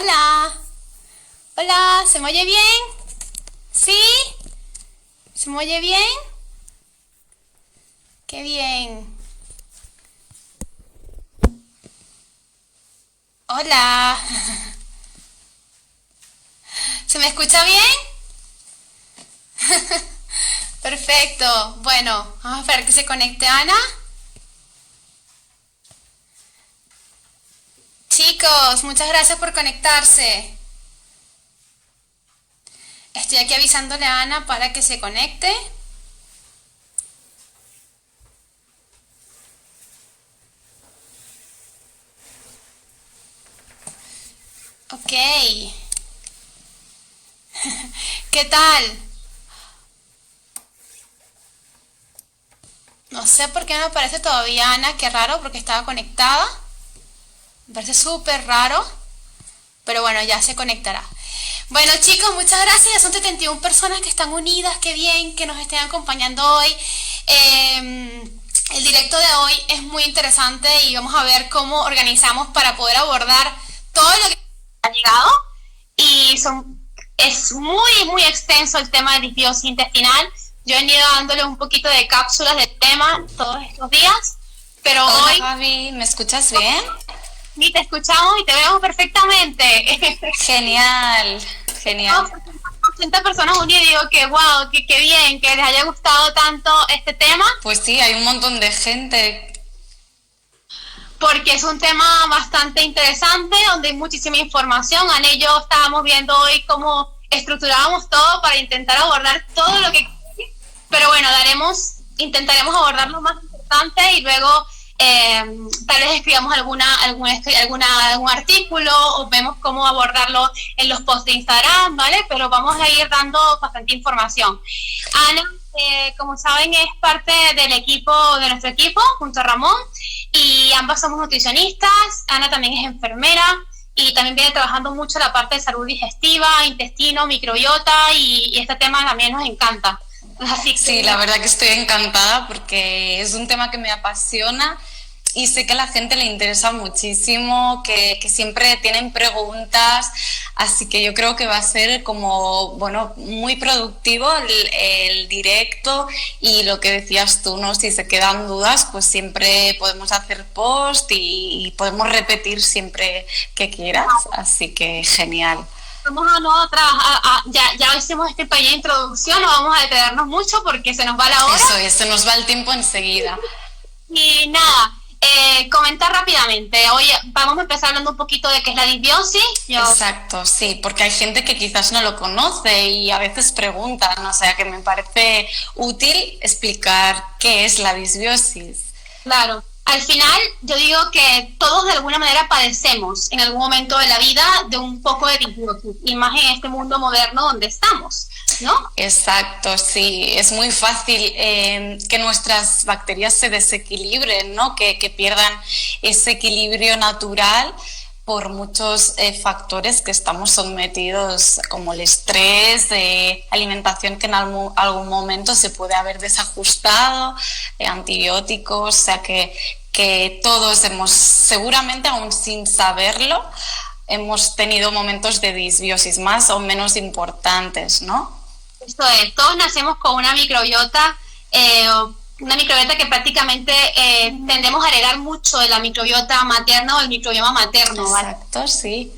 Hola, hola, ¿se me oye bien? ¿Sí? ¿Se me oye bien? Qué bien. Hola, ¿se me escucha bien? Perfecto. Bueno, vamos a esperar que se conecte Ana. Chicos, muchas gracias por conectarse. Estoy aquí avisándole a Ana para que se conecte. Ok. ¿Qué tal? No sé por qué no me aparece todavía Ana, qué raro, porque estaba conectada. Me parece súper raro, pero bueno, ya se conectará. Bueno chicos, muchas gracias. Ya son 71 personas que están unidas. Qué bien que nos estén acompañando hoy. El directo de hoy es muy interesante y vamos a ver cómo organizamos para poder abordar todo lo que ha llegado. Y es muy extenso el tema de disbiosis intestinal. Yo he venido dándole un poquito de cápsulas del tema todos estos días, pero Hola hoy Gaby, ¿me escuchas bien? ni te escuchamos y te vemos perfectamente. Genial, genial. 80 personas unidas y digo que wow, que bien, que les haya gustado tanto este tema, Pues sí, hay un montón de gente. porque es un tema bastante interesante, donde hay muchísima información. Ana y yo estábamos viendo hoy cómo estructurábamos todo para intentar abordar todo lo que... Pero bueno, intentaremos abordar lo más importante y luego tal vez escribamos algún artículo o vemos cómo abordarlo en los posts de Instagram, ¿vale? Pero vamos a ir dando bastante información. Ana, como saben, es parte de nuestro equipo, junto a Ramón, y ambas somos nutricionistas. Ana también es enfermera y también viene trabajando mucho la parte de salud digestiva, intestino, microbiota, y este tema también nos encanta. Así que... Sí, la verdad que estoy encantada porque es un tema que me apasiona y sé que a la gente le interesa muchísimo, que siempre tienen preguntas, así que yo creo que va a ser como, bueno, muy productivo el directo y lo que decías tú, ¿no? Si se quedan dudas, pues siempre podemos hacer post y podemos repetir siempre que quieras, así que genial. Vamos a no trabajar, ya hicimos esta pequeña introducción, no vamos a detenernos mucho porque se nos va la hora. Eso es, se nos va el tiempo enseguida. Y nada, comentar rápidamente. Hoy vamos a empezar hablando un poquito de qué es la disbiosis. Exacto, sí, porque hay gente que quizás no lo conoce y a veces preguntan, o sea que me parece útil explicar qué es la disbiosis. Claro. Al final, yo digo que todos de alguna manera padecemos en algún momento de la vida de un poco de disbiosis, y más en este mundo moderno donde estamos, ¿no? Exacto, sí, es muy fácil que nuestras bacterias se desequilibren, ¿no? Que pierdan ese equilibrio natural por muchos factores que estamos sometidos, como el estrés, alimentación que en algún momento se puede haber desajustado, antibióticos, o sea que todos seguramente aún sin saberlo, hemos tenido momentos de disbiosis más o menos importantes, ¿no? Esto es, todos nacemos con eh, una microbiota que prácticamente tendemos a heredar mucho de la microbiota materna o el microbioma materno, ¿vale? Exacto, sí.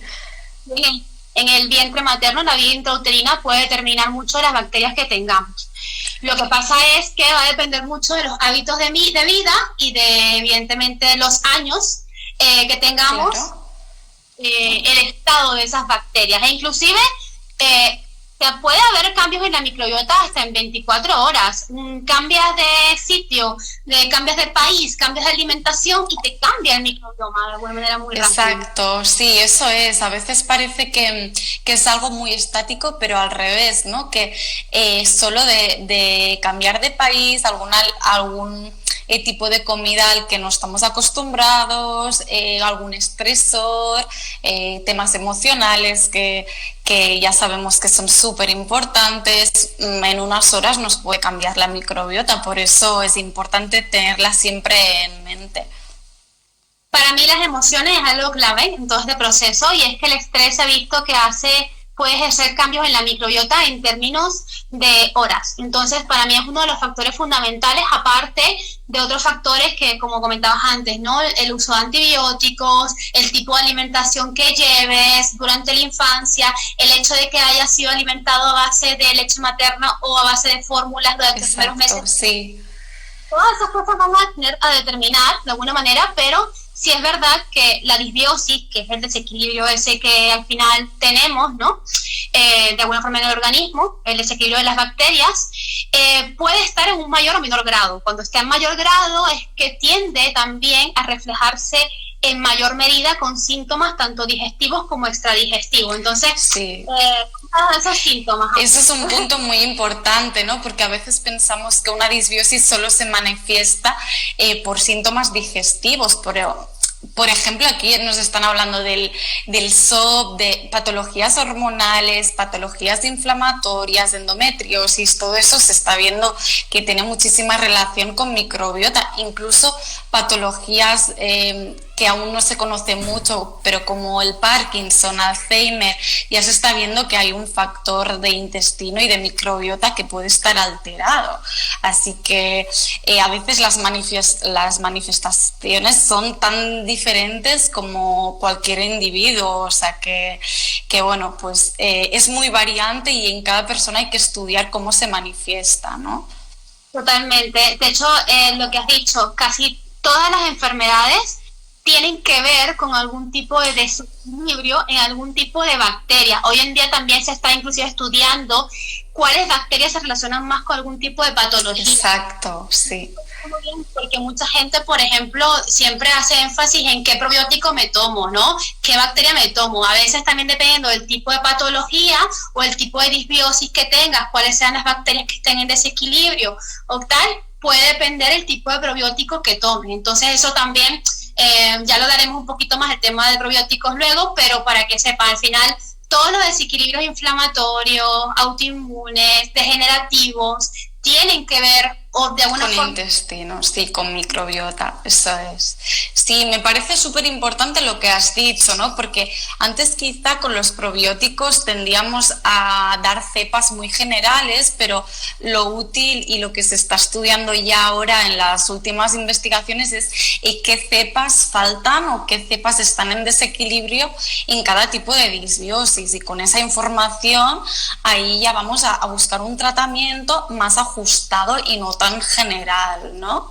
En el vientre materno, la vida intrauterina puede determinar mucho de las bacterias que tengamos. Lo que pasa es que va a depender mucho de los hábitos de vida y de, evidentemente, los años que tengamos, Claro. el estado de esas bacterias. E inclusive puede haber cambios en la microbiota hasta en 24 horas. Cambias de sitio, cambias de país, cambias de alimentación y te cambia el microbioma de alguna manera muy rápida. Exacto, sí, eso es. A veces parece que es algo muy estático, pero al revés, ¿no? Que solo de cambiar de país, algún tipo de comida al que no estamos acostumbrados, algún estresor, temas emocionales que ya sabemos que son súper importantes, en unas horas nos puede cambiar la microbiota, por eso es importante tenerla siempre en mente. Para mí las emociones es algo clave en todo este proceso, y es que el estrés se ha visto que puede ejercer cambios en la microbiota en términos de horas. Entonces, para mí es uno de los factores fundamentales, aparte de otros factores que, como comentabas antes, ¿no? El uso de antibióticos, el tipo de alimentación que lleves durante la infancia, el hecho de que hayas sido alimentado a base de leche materna o a base de fórmulas durante los primeros meses. Sí. Todas esas cosas van a determinar de alguna manera, pero sí es verdad que la disbiosis, que es el desequilibrio ese que al final tenemos, ¿no? De alguna forma en el organismo, el desequilibrio de las bacterias, puede estar en un mayor o menor grado. Cuando está en mayor grado es que tiende también a reflejarse en mayor medida con síntomas tanto digestivos como extradigestivos. Entonces, sí. Esos síntomas. Ese es un punto muy importante, ¿no? Porque a veces pensamos que una disbiosis solo se manifiesta por síntomas digestivos, pero por ejemplo, aquí nos están hablando del SOP, de patologías hormonales, patologías inflamatorias, endometriosis, todo eso se está viendo que tiene muchísima relación con microbiota, incluso patologías que aún no se conoce mucho, pero como el Parkinson, Alzheimer, ya se está viendo que hay un factor de intestino y de microbiota que puede estar alterado. Así que a veces las manifestaciones son tan diferentes como cualquier individuo, o sea que bueno, pues es muy variante y en cada persona hay que estudiar cómo se manifiesta, ¿no? Totalmente. De hecho, lo que has dicho, casi todas las enfermedades tienen que ver con algún tipo de desequilibrio en algún tipo de bacteria. Hoy en día también se está inclusive estudiando cuáles bacterias se relacionan más con algún tipo de patología. Exacto, sí. Muy bien, porque mucha gente, por ejemplo, siempre hace énfasis en qué probiótico me tomo, ¿no? ¿Qué bacteria me tomo? A veces también dependiendo del tipo de patología o el tipo de disbiosis que tengas, cuáles sean las bacterias que estén en desequilibrio o tal, puede depender el tipo de probiótico que tomes. Entonces eso también, ya lo daremos un poquito más el tema de probióticos luego, pero para que sepan, al final todos los desequilibrios inflamatorios, autoinmunes, degenerativos, tienen que ver o de alguna forma... Con intestino, sí, con microbiota, eso es. Sí, me parece súper importante lo que has dicho, ¿no? Porque antes quizá con los probióticos tendíamos a dar cepas muy generales, pero lo útil y lo que se está estudiando ya ahora en las últimas investigaciones es qué cepas faltan o qué cepas están en desequilibrio en cada tipo de disbiosis, y con esa información ahí ya vamos a buscar un tratamiento más ajustado y no tan general, ¿no?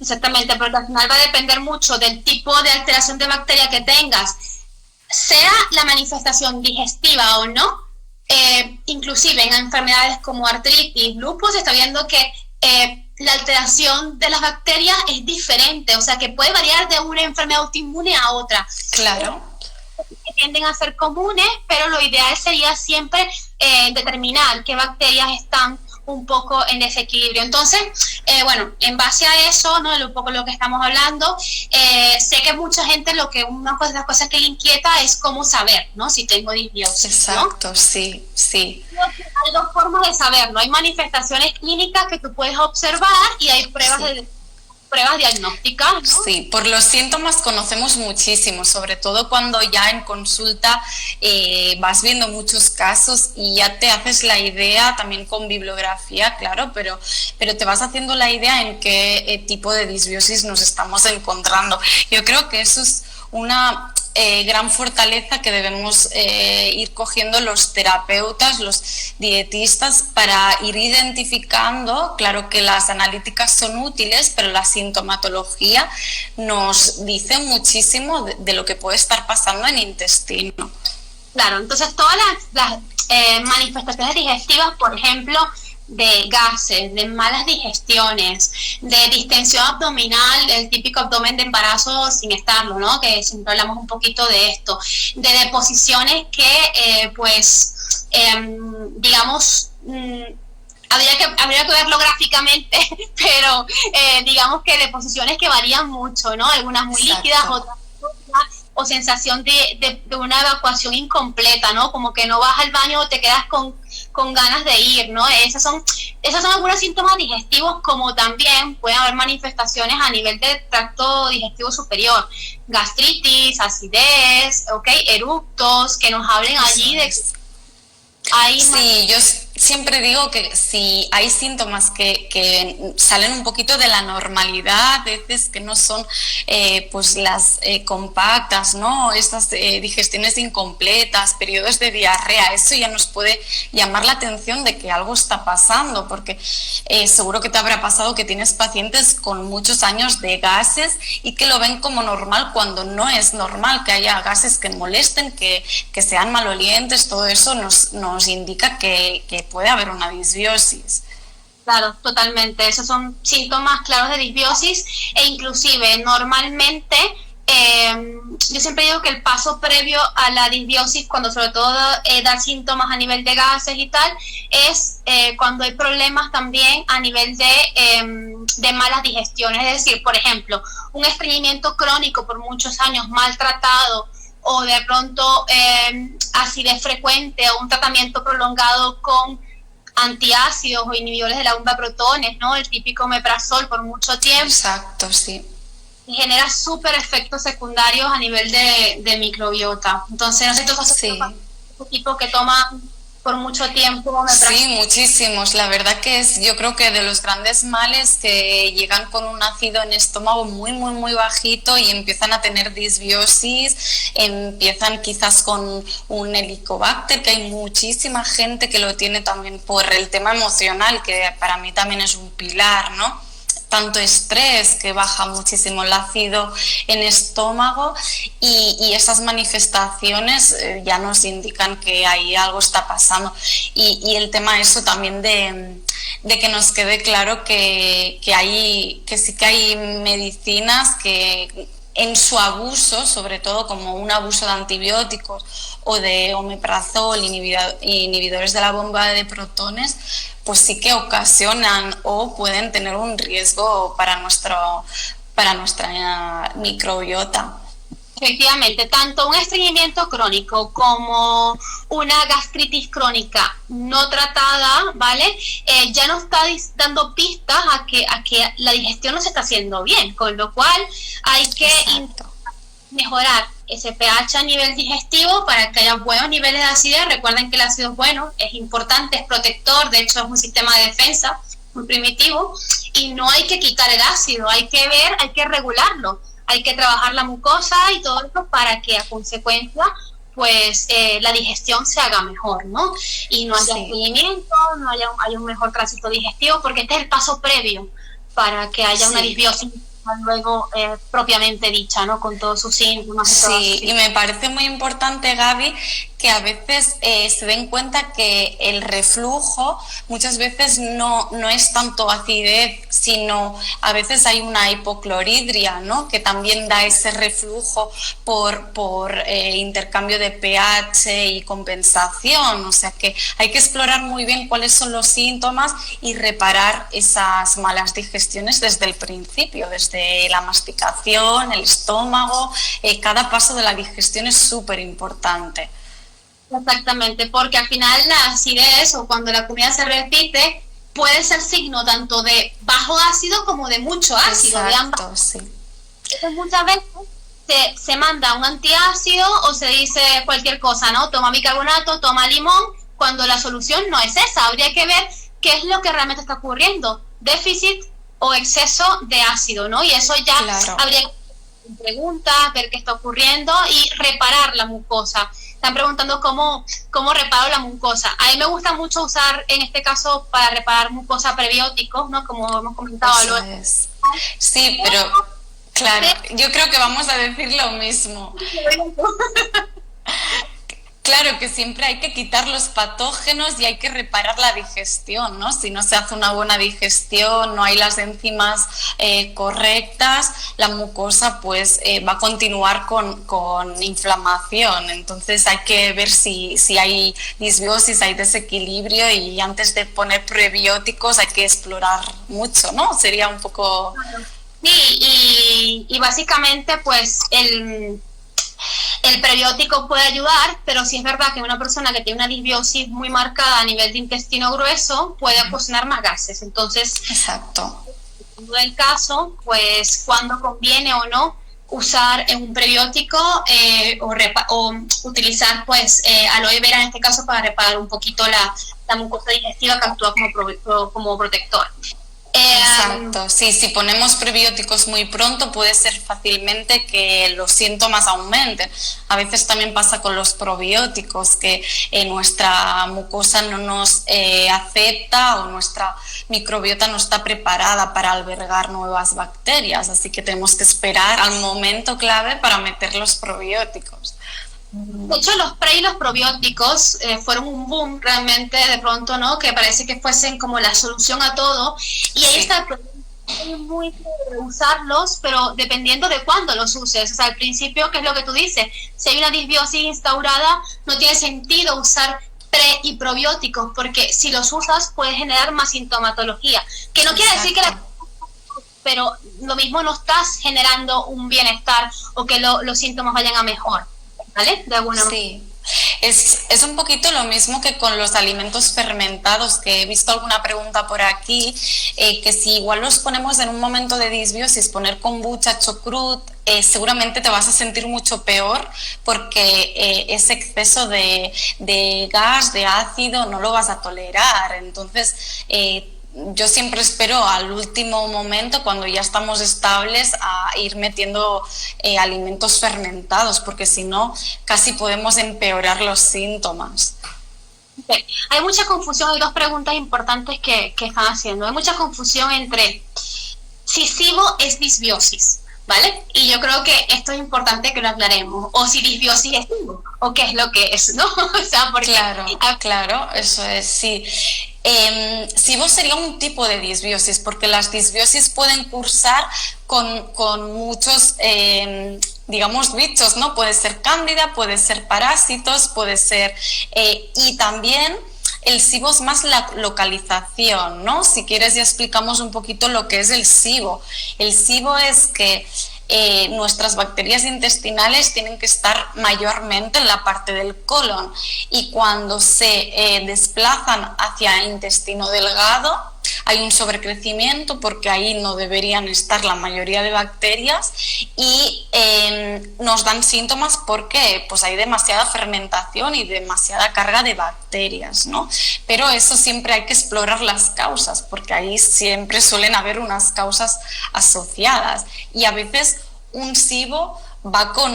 Exactamente, porque al final va a depender mucho del tipo de alteración de bacteria que tengas, sea la manifestación digestiva o no. Inclusive en enfermedades como artritis, lupus, se está viendo que la alteración de las bacterias es diferente, o sea que puede variar de una enfermedad autoinmune a otra. Claro. Tienden a ser comunes, pero lo ideal sería siempre determinar qué bacterias están un poco en desequilibrio. Entonces, bueno, en base a eso, ¿no? Un poco lo que estamos hablando, sé que mucha gente una de las cosas que le inquieta es cómo saber, ¿no? Si tengo disbiosis. Exacto, ¿no? Sí. Hay dos formas de saberlo. Hay manifestaciones clínicas que tú puedes observar y hay pruebas diagnósticas, ¿no? Sí, por los síntomas conocemos muchísimo, sobre todo cuando ya en consulta vas viendo muchos casos y ya te haces la idea, también con bibliografía, claro, pero te vas haciendo la idea en qué tipo de disbiosis nos estamos encontrando. Yo creo que eso es una gran fortaleza que debemos ir cogiendo los terapeutas, los dietistas, para ir identificando. Claro que las analíticas son útiles, pero la sintomatología nos dice muchísimo de lo que puede estar pasando en intestino. Claro, entonces todas las manifestaciones digestivas, por ejemplo, de gases, de malas digestiones, de distensión abdominal, el típico abdomen de embarazo sin estarlo, ¿no? Que siempre hablamos un poquito de esto, de deposiciones que, digamos, habría que verlo gráficamente, pero digamos que deposiciones que varían mucho, ¿no? Algunas muy líquidas, otras o sensación de una evacuación incompleta, ¿no? Como que no vas al baño o te quedas con ganas de ir, ¿no? Esas son Esos son algunos síntomas digestivos, como también pueden haber manifestaciones a nivel del tracto digestivo superior, gastritis, acidez, eructos, que nos hablen allí de que hay... Sí, yo siempre digo que si hay síntomas que salen un poquito de la normalidad, a veces que no son pues las compactas, ¿no? Estas digestiones incompletas, periodos de diarrea, eso ya nos puede llamar la atención de que algo está pasando, porque seguro que te habrá pasado que tienes pacientes con muchos años de gases y que lo ven como normal cuando no es normal, que haya gases que molesten, que sean malolientes, todo eso nos indica que puede haber una disbiosis. Claro, totalmente. Esos son síntomas claros de disbiosis e inclusive normalmente yo siempre digo que el paso previo a la disbiosis, cuando sobre todo da síntomas a nivel de gases y tal, es cuando hay problemas también a nivel de malas digestiones. Es decir, por ejemplo, un estreñimiento crónico por muchos años maltratado, o de pronto acidez frecuente o un tratamiento prolongado con antiácidos o inhibidores de la bomba de protones, ¿no? El típico omeprazol por mucho tiempo. Exacto, sí. Y genera súper efectos secundarios a nivel de microbiota. Entonces, no sé si tú has un tipo que toma por mucho tiempo omeprazol. Sí, muchísimos. La verdad que es, yo creo que de los grandes males que llegan con un ácido en estómago muy, muy, muy bajito y empiezan a tener disbiosis, empiezan quizás con un helicobacter, que hay muchísima gente que lo tiene también por el tema emocional, que para mí también es un pilar, ¿no? Tanto estrés que baja muchísimo el ácido en estómago y esas manifestaciones ya nos indican que ahí algo está pasando. Y el tema eso también de que nos quede claro que sí que hay medicinas que en su abuso, sobre todo como un abuso de antibióticos o de omeprazol, inhibidores de la bomba de protones, pues sí que ocasionan o pueden tener un riesgo para nuestra microbiota. Efectivamente, tanto un estreñimiento crónico como una gastritis crónica no tratada, ¿vale? Ya nos está dando pistas a que la digestión no se está haciendo bien, con lo cual hay que mejorar ese pH a nivel digestivo para que haya buenos niveles de acidez. Recuerden que el ácido es bueno, es importante, es protector, de hecho es un sistema de defensa muy primitivo y no hay que quitar el ácido, hay que regularlo. Hay que trabajar la mucosa y todo eso para que a consecuencia pues la digestión se haga mejor, ¿no? Y no haya estreñimiento, no haya un mejor tránsito digestivo, porque este es el paso previo para que haya una disbiosis luego propiamente dicha, ¿no? Con todos sus síntomas y todo. Sí, y me parece muy importante, Gaby, que a veces se den cuenta que el reflujo muchas veces no es tanto acidez, sino a veces hay una hipocloridria, ¿no? Que también da ese reflujo por intercambio de pH y compensación. O sea que hay que explorar muy bien cuáles son los síntomas y reparar esas malas digestiones desde el principio, desde la masticación, el estómago. Cada paso de la digestión es súper importante. Exactamente, porque al final la acidez o cuando la comida se repite puede ser signo tanto de bajo ácido como de mucho ácido. Exacto, de ambas. Sí. Entonces muchas veces se manda un antiácido o se dice cualquier cosa, ¿no? Toma bicarbonato, toma limón, cuando la solución no es esa. Habría que ver qué es lo que realmente está ocurriendo, déficit o exceso de ácido, ¿no? Y eso ya habría que hacer preguntas, ver qué está ocurriendo y reparar la mucosa. Están preguntando cómo reparo la mucosa. A mí me gusta mucho usar, en este caso, para reparar mucosa prebióticos, ¿no? Como hemos comentado luego. Sí, pero claro, yo creo que vamos a decir lo mismo. Claro que siempre hay que quitar los patógenos y hay que reparar la digestión, ¿no? Si no se hace una buena digestión, no hay las enzimas correctas, la mucosa pues va a continuar con inflamación. Entonces hay que ver si hay disbiosis, hay desequilibrio y antes de poner prebióticos hay que explorar mucho, ¿no? Sería un poco... Sí, y básicamente pues El prebiótico puede ayudar, pero sí es verdad que una persona que tiene una disbiosis muy marcada a nivel de intestino grueso puede ocasionar más gases. Entonces, exacto. en el caso, pues cuando conviene o no usar un prebiótico o utilizar pues aloe vera en este caso para reparar un poquito la mucosa digestiva que actúa como protector. Exacto, sí, si ponemos prebióticos muy pronto puede ser fácilmente que los síntomas aumenten. A veces también pasa con los probióticos, que nuestra mucosa no nos acepta o nuestra microbiota no está preparada para albergar nuevas bacterias, así que tenemos que esperar al momento clave para meter los probióticos. De hecho, los pre y los probióticos fueron un boom realmente de pronto, ¿no? Que parece que fuesen como la solución a todo. Y ahí está el problema, muy usarlos, pero dependiendo de cuándo los uses. O sea, al principio, ¿qué es lo que tú dices? Si hay una disbiosis instaurada, no tiene sentido usar pre y probióticos, porque si los usas puedes generar más sintomatología. Que no quiere decir que pero lo mismo no estás generando un bienestar o que los síntomas vayan a mejor. ¿Vale? De alguna manera. Sí. Es un poquito lo mismo que con los alimentos fermentados, que he visto alguna pregunta por aquí, que si igual los ponemos en un momento de disbiosis, poner kombucha, chucrut, seguramente te vas a sentir mucho peor porque ese exceso de gas, de ácido, no lo vas a tolerar. Entonces, yo siempre espero al último momento, cuando ya estamos estables, a ir metiendo alimentos fermentados, porque si no, casi podemos empeorar los síntomas. Okay. Hay mucha confusión, hay dos preguntas importantes que están haciendo. Hay mucha confusión entre si SIBO es disbiosis, ¿vale? Y yo creo que esto es importante que lo aclaremos. O si disbiosis es SIBO, o qué es lo que es, ¿no? O sea, porque... Claro, eso es, sí. SIBO sería un tipo de disbiosis, porque las disbiosis pueden cursar con muchos, digamos, bichos, ¿no? Puede ser cándida, puede ser parásitos, puede ser... y también el SIBO es más la localización, ¿no? Si quieres ya explicamos un poquito lo que es el SIBO. El SIBO es que nuestras bacterias intestinales tienen que estar mayormente en la parte del colon, y cuando se desplazan hacia el intestino delgado hay un sobrecrecimiento, porque ahí no deberían estar la mayoría de bacterias, y nos dan síntomas porque pues hay demasiada fermentación y demasiada carga de bacterias, ¿no? Pero eso siempre hay que explorar las causas, porque ahí siempre suelen haber unas causas asociadas, y a veces un SIBO va con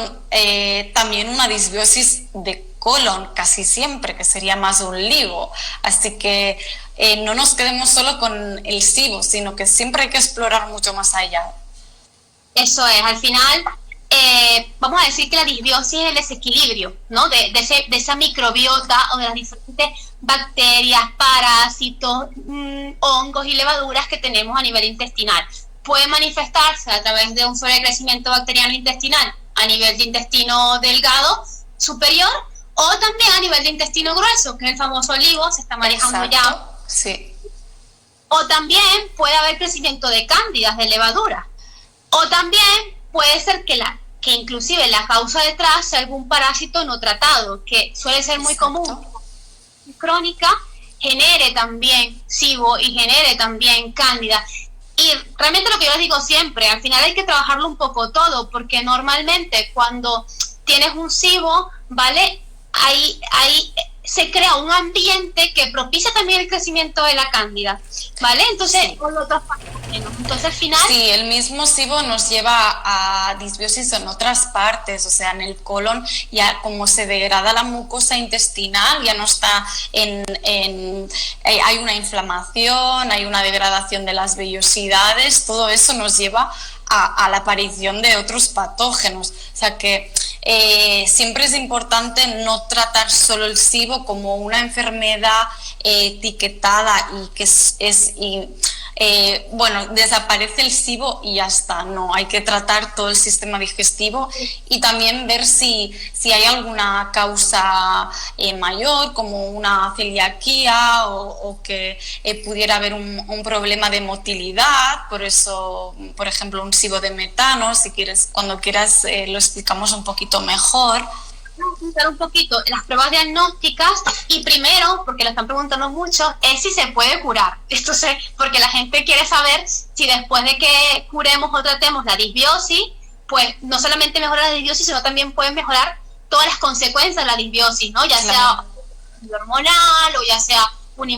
también una disbiosis de colon, casi siempre, que sería más un LIBO. Así que no nos quedemos solo con el SIBO, sino que siempre hay que explorar mucho más allá. Eso es, al final vamos a decir que la disbiosis es el desequilibrio, ¿no? de esa microbiota o de las diferentes bacterias, parásitos, hongos y levaduras que tenemos a nivel intestinal. Puede manifestarse a través de un sobrecrecimiento bacteriano intestinal a nivel de intestino delgado superior, o también a nivel de intestino grueso, que es el famoso LIBO, se está manejando. Exacto. Ya. Sí. O también puede haber crecimiento de cándidas, de levadura. O también puede ser que inclusive la causa detrás sea algún parásito no tratado, que suele ser muy común, crónica, genere también SIBO y genere también cándida. Y realmente lo que yo les digo siempre, al final hay que trabajarlo un poco todo, porque normalmente cuando tienes un SIBO, ¿vale? Ahí se crea un ambiente que propicia también el crecimiento de la cándida, ¿vale? Entonces, sí. Con otros patógenos. Entonces, al final... Sí, el mismo SIBO nos lleva a disbiosis en otras partes, o sea, en el colon, ya como se degrada la mucosa intestinal, ya no está hay una inflamación, hay una degradación de las vellosidades, todo eso nos lleva a la aparición de otros patógenos. O sea que siempre es importante no tratar solo el SIBO como una enfermedad etiquetada y que bueno, desaparece el SIBO y ya está, no, hay que tratar todo el sistema digestivo y también ver si hay alguna causa mayor, como una celiaquía o que pudiera haber un problema de motilidad, por eso, por ejemplo, un SIBO de metano, si quieres, cuando quieras lo explicamos un poquito mejor. Vamos a explicar un poquito las pruebas diagnósticas y primero, porque lo están preguntando mucho, es si se puede curar. Esto sé, porque la gente quiere saber si después de que curemos o tratemos la disbiosis, pues no solamente mejora la disbiosis, sino también pueden mejorar todas las consecuencias de la disbiosis, ¿no? Ya sea hormonal o ya sea una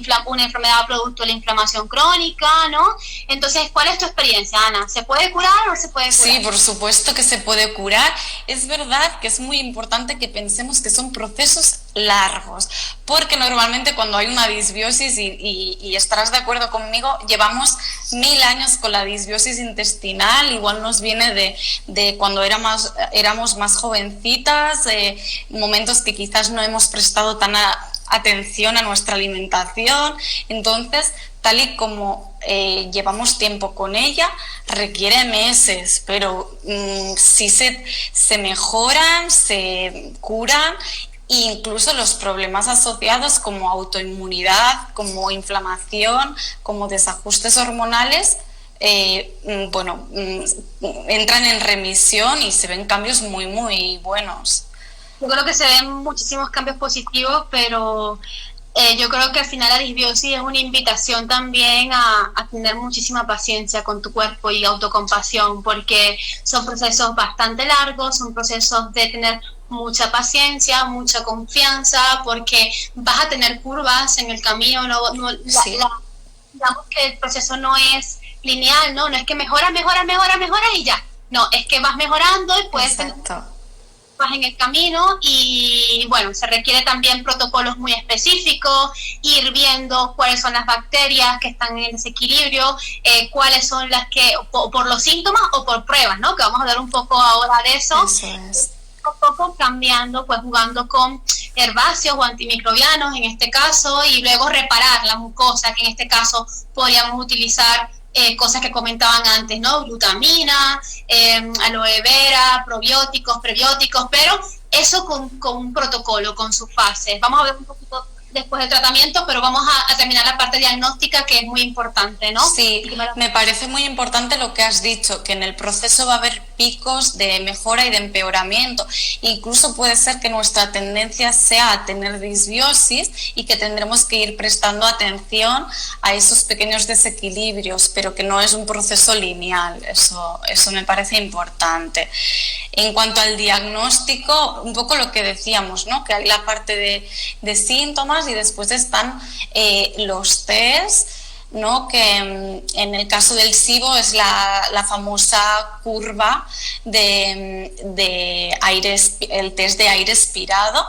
enfermedad producto de la inflamación crónica, ¿no? Entonces, ¿cuál es tu experiencia, Ana? ¿Se puede curar o no se puede curar? Sí, por supuesto que se puede curar. Es verdad que es muy importante que pensemos que son procesos largos, porque normalmente cuando hay una disbiosis, y estarás de acuerdo conmigo, llevamos 1000 años con la disbiosis intestinal, igual nos viene de cuando éramos más jovencitas, momentos que quizás no hemos prestado tan atención a nuestra alimentación, entonces tal y como llevamos tiempo con ella, requiere meses, pero sí se mejoran, se curan, e incluso los problemas asociados como autoinmunidad, como inflamación, como desajustes hormonales, entran en remisión y se ven cambios muy, muy buenos. Yo creo que se ven muchísimos cambios positivos, pero yo creo que al final la disbiosis es una invitación también a tener muchísima paciencia con tu cuerpo y autocompasión, porque son procesos bastante largos, son procesos de tener mucha paciencia, mucha confianza, porque vas a tener curvas en el camino, sí. Digamos que el proceso no es lineal, no es que mejora y ya, no, es que vas mejorando y puedes tener vas en el camino y bueno, se requiere también protocolos muy específicos, ir viendo cuáles son las bacterias que están en desequilibrio, cuáles son las que, por los síntomas o por pruebas, ¿no? Que vamos a hablar un poco ahora de eso. Eso es. Poco cambiando, pues jugando con herbáceos o antimicrobianos en este caso, y luego reparar la mucosa, que en este caso podríamos utilizar cosas que comentaban antes, ¿no? Glutamina, aloe vera, probióticos, prebióticos, pero eso con un protocolo, con sus fases. Vamos a ver un poquito después del tratamiento, pero vamos a terminar la parte diagnóstica, que es muy importante, ¿no? Sí, me parece muy importante lo que has dicho, que en el proceso va a haber picos de mejora y de empeoramiento. Incluso puede ser que nuestra tendencia sea a tener disbiosis y que tendremos que ir prestando atención a esos pequeños desequilibrios, pero que no es un proceso lineal. Eso me parece importante. En cuanto al diagnóstico, un poco lo que decíamos, ¿no? Que hay la parte de síntomas y después están los test, ¿no? Que en el caso del SIBO es la famosa curva de aire, el test de aire expirado,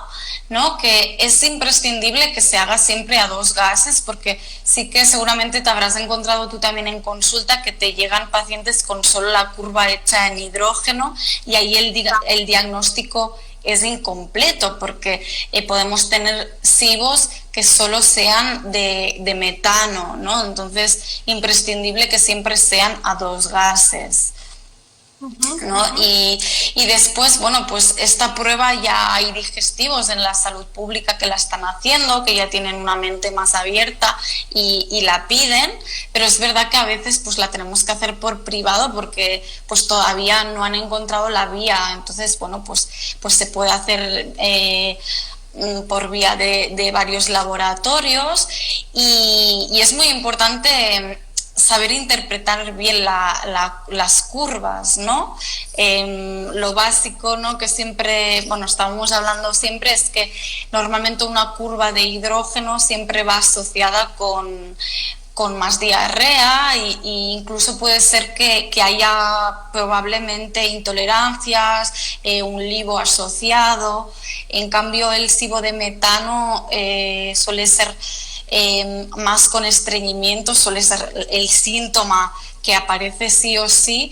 ¿no? Que es imprescindible que se haga siempre a 2 gases, porque sí que seguramente te habrás encontrado tú también en consulta que te llegan pacientes con solo la curva hecha en hidrógeno y ahí el diagnóstico es incompleto, porque podemos tener SIBOs que solo sean de metano, ¿no? Entonces, imprescindible que siempre sean a 2 gases, ¿no? Y después, bueno, pues esta prueba ya hay digestivos en la salud pública que la están haciendo, que ya tienen una mente más abierta y la piden, pero es verdad que a veces pues la tenemos que hacer por privado porque pues todavía no han encontrado la vía. Entonces, bueno, pues se puede hacer por vía de varios laboratorios y es muy importante saber interpretar bien las curvas, ¿no? Lo básico, ¿no? Que siempre, bueno, estábamos hablando siempre, es que normalmente una curva de hidrógeno siempre va asociada con más diarrea e incluso puede ser que haya probablemente intolerancias, un LIBO asociado. En cambio, el SIBO de metano suele ser más con estreñimiento, suele ser el síntoma que aparece sí o sí,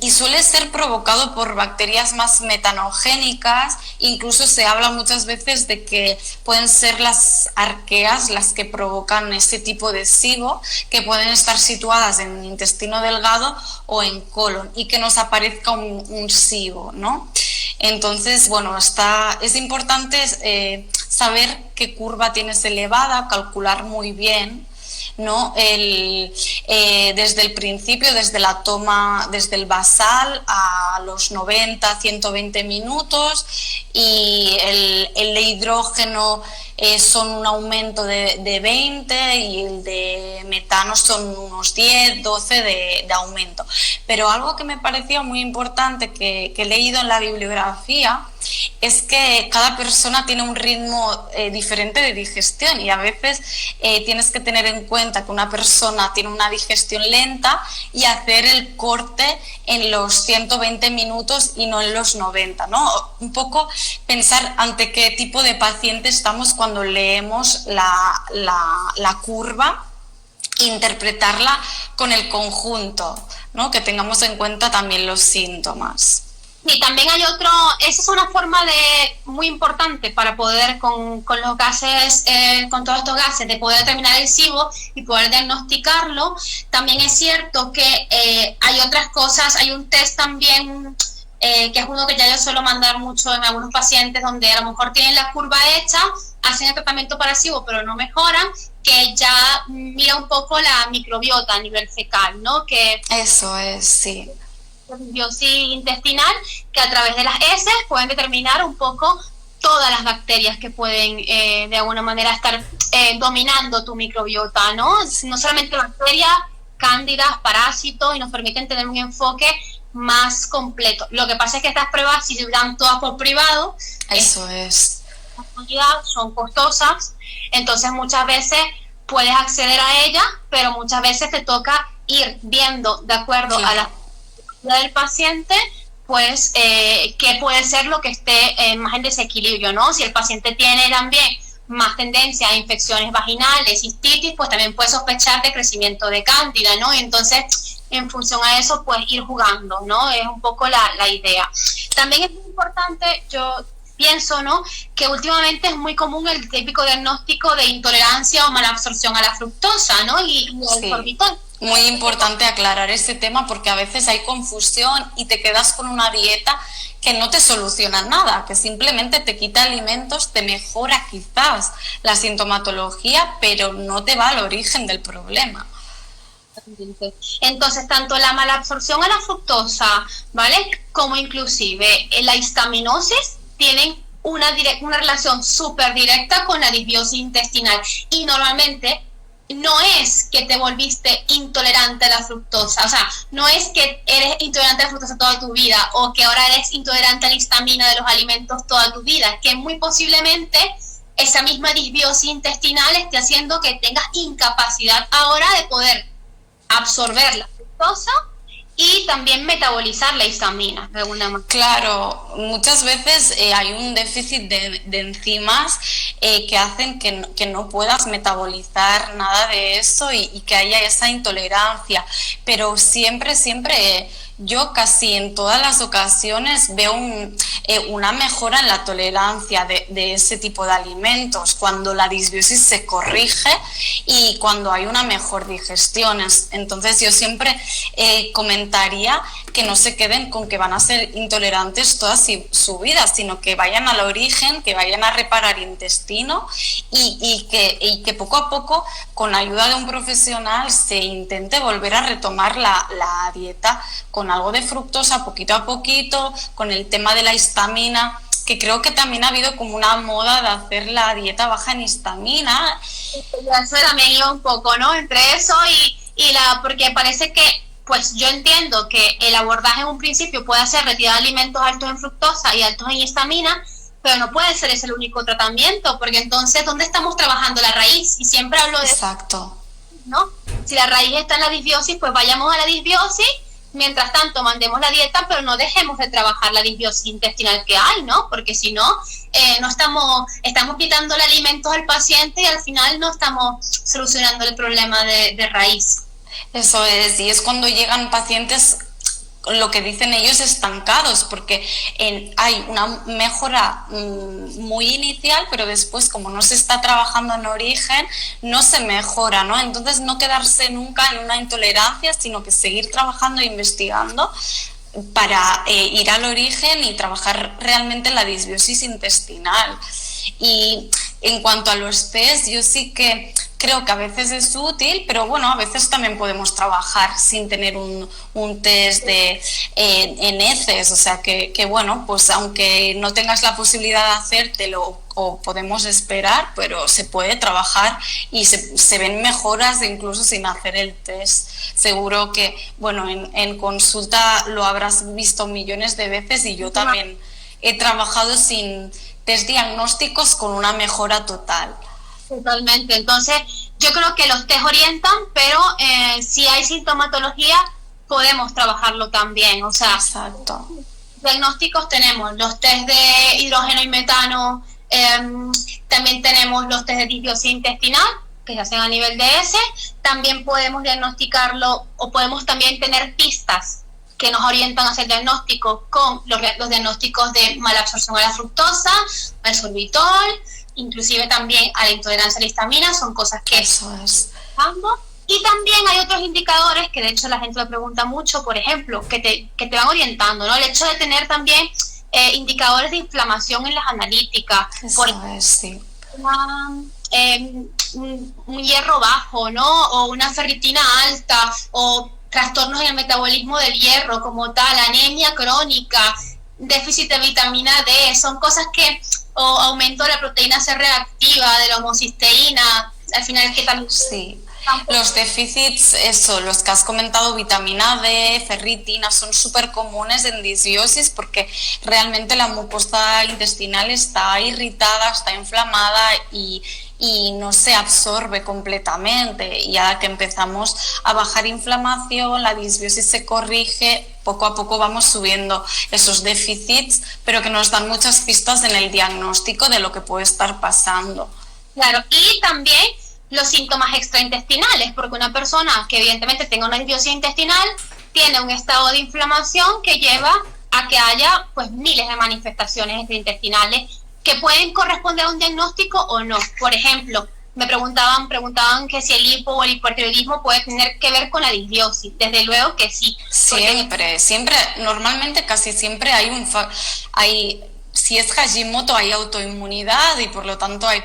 y suele ser provocado por bacterias más metanogénicas. Incluso se habla muchas veces de que pueden ser las arqueas las que provocan ese tipo de SIBO, que pueden estar situadas en el intestino delgado o en colon, y que nos aparezca un SIBO, ¿no? Entonces, bueno, es importante saber qué curva tienes elevada, calcular muy bien, ¿no? Desde el principio, desde la toma, desde el basal a los 90, 120 minutos, y el de hidrógeno son un aumento de 20, y el de metano son unos 10, 12 de aumento. Pero algo que me parecía muy importante que he leído en la bibliografía es que cada persona tiene un ritmo diferente de digestión, y a veces tienes que tener en cuenta que una persona tiene una digestión lenta y hacer el corte en los 120 minutos y no en los 90, ¿no? Un poco pensar ante qué tipo de paciente estamos cuando leemos la curva, interpretarla con el conjunto, ¿no? Que tengamos en cuenta también los síntomas. Y también hay otro, esa es una forma muy importante para poder con los gases, con todos estos gases, de poder determinar el SIBO y poder diagnosticarlo. También es cierto que hay otras cosas, hay un test también, que es uno que ya yo suelo mandar mucho en algunos pacientes, donde a lo mejor tienen la curva hecha, hacen el tratamiento para SIBO, pero no mejoran, que ya mira un poco la microbiota a nivel fecal, ¿no? Que eso es, sí. Disbiosis intestinal, que a través de las heces pueden determinar un poco todas las bacterias que pueden de alguna manera estar dominando tu microbiota, ¿no? No solamente bacterias, cándidas, parásitos, y nos permiten tener un enfoque más completo. Lo que pasa es que estas pruebas, si se dan todas por privado, eso es, son costosas, entonces muchas veces puedes acceder a ellas, pero muchas veces te toca ir viendo de acuerdo a la del paciente, pues qué puede ser lo que esté más en desequilibrio, ¿no? Si el paciente tiene también más tendencia a infecciones vaginales, cistitis, pues también puede sospechar de crecimiento de cándida, ¿no? Y entonces, en función a eso, pues ir jugando, ¿no? Es un poco la idea. También es muy importante, yo pienso, ¿no?, que últimamente es muy común el típico diagnóstico de intolerancia o malabsorción a la fructosa, ¿no? Y el sorbitol. Muy importante aclarar ese tema, porque a veces hay confusión y te quedas con una dieta que no te soluciona nada, que simplemente te quita alimentos, te mejora quizás la sintomatología, pero no te va al origen del problema. Entonces, tanto la malabsorción a la fructosa, ¿vale?, como inclusive la histaminosis tienen una relación súper directa con la disbiosis intestinal, y normalmente no es que te volviste intolerante a la fructosa, o sea, no es que eres intolerante a la fructosa toda tu vida, o que ahora eres intolerante a la histamina de los alimentos toda tu vida, es que muy posiblemente esa misma disbiosis intestinal esté haciendo que tengas incapacidad ahora de poder absorber la fructosa y también metabolizar la histamina de alguna manera. Claro, muchas veces hay un déficit de enzimas que hacen que no puedas metabolizar nada de eso, y que haya esa intolerancia, pero siempre yo casi en todas las ocasiones veo una mejora en la tolerancia de ese tipo de alimentos cuando la disbiosis se corrige y cuando hay una mejor digestión. Entonces yo siempre comentaría que no se queden con que van a ser intolerantes toda su vida, sino que vayan al origen, que vayan a reparar intestino, y que poco a poco, con ayuda de un profesional, se intente volver a retomar la dieta con algo de fructosa poquito a poquito, con el tema de la histamina, que creo que también ha habido como una moda de hacer la dieta baja en histamina. Eso también iba un poco, ¿no?, entre eso porque parece que, pues yo entiendo que el abordaje en un principio puede ser retirar alimentos altos en fructosa y altos en histamina, pero no puede ser ese el único tratamiento, porque entonces, ¿dónde estamos trabajando la raíz? Y siempre hablo de exacto, ¿no? Si la raíz está en la disbiosis, pues vayamos a la disbiosis, mientras tanto mandemos la dieta, pero no dejemos de trabajar la disbiosis intestinal que hay, ¿no? Porque si no, no estamos quitándole alimentos al paciente y al final no estamos solucionando el problema de raíz. Eso es, y es cuando llegan pacientes lo que dicen ellos, estancados, porque hay una mejora muy inicial, pero después, como no se está trabajando en origen, no se mejora, ¿no? Entonces, no quedarse nunca en una intolerancia, sino que seguir trabajando e investigando para ir al origen y trabajar realmente en la disbiosis intestinal. Y en cuanto a los test, yo sí que creo que a veces es útil, pero bueno, a veces también podemos trabajar sin tener un test en heces, o sea que bueno, pues aunque no tengas la posibilidad de hacértelo o podemos esperar, pero se puede trabajar y se ven mejoras incluso sin hacer el test. Seguro que, bueno, en consulta lo habrás visto millones de veces y yo también he trabajado sin test diagnósticos con una mejora total. Totalmente. Entonces, yo creo que los test orientan, pero si hay sintomatología, podemos trabajarlo también. O sea, exacto. Diagnósticos tenemos los test de hidrógeno y metano, también tenemos los test de disbiosis intestinal, que se hacen a nivel de S. También podemos diagnosticarlo, o podemos también tener pistas que nos orientan a hacer diagnóstico con los diagnósticos de malabsorción a la fructosa, al sorbitol, inclusive también a la intolerancia a la histamina, son cosas que eso es. Y también hay otros indicadores que de hecho la gente lo pregunta mucho, por ejemplo, que te van orientando, ¿no? El hecho de tener también indicadores de inflamación en las analíticas, sí. Un hierro bajo, ¿no? O una ferritina alta, o trastornos en el metabolismo del hierro como tal, anemia crónica, déficit de vitamina D, son cosas que, o aumento de la proteína C reactiva, de la homocisteína, al final que también... Sí. Los déficits, los que has comentado, vitamina D, ferritina, son súper comunes en disbiosis porque realmente la mucosa intestinal está irritada, está inflamada y no se absorbe completamente. Y ya que empezamos a bajar inflamación, la disbiosis se corrige, poco a poco vamos subiendo esos déficits, pero que nos dan muchas pistas en el diagnóstico de lo que puede estar pasando. Claro, y también los síntomas extraintestinales, porque una persona que evidentemente tenga una disbiosis intestinal tiene un estado de inflamación que lleva a que haya pues miles de manifestaciones extraintestinales que pueden corresponder a un diagnóstico o no. Por ejemplo, me preguntaban que si el hipo o el hipertiroidismo puede tener que ver con la disbiosis. Desde luego que sí. Siempre, normalmente casi siempre hay si es Hashimoto hay autoinmunidad y por lo tanto hay